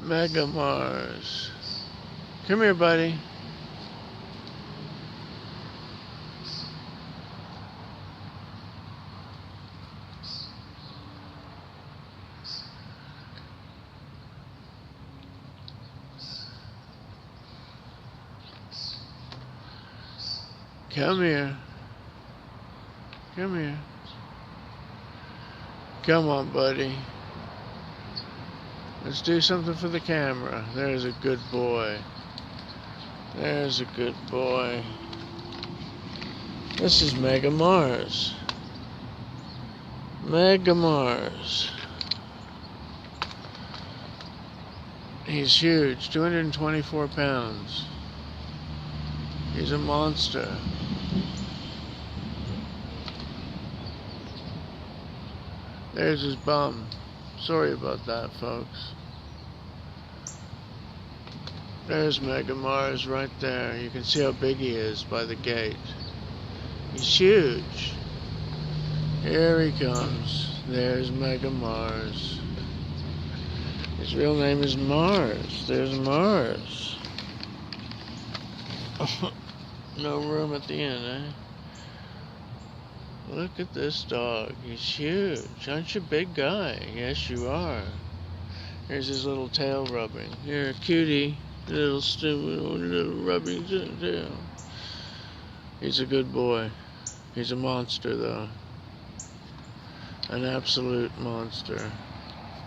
Mega Marz. Come here, buddy. Come here. Come here. Come on, buddy. Let's do something for the camera. There's a good boy. There's a good boy. This is Mega Marz. Mega Marz. He's huge, 224 pounds. He's a monster. There's his bum. Sorry about that, folks. There's Mega Marz right there. You can see how big he is by the gate. He's huge. Here he comes. There's Mega Marz. His real name is Marz. There's Marz. No room at the end, eh? Look at this dog. He's huge. Aren't you a big guy? Yes, you are. Here's his little tail rubbing. Here, cutie. Little stupid little rubbing tail. He's a good boy. He's a monster, though. An absolute monster.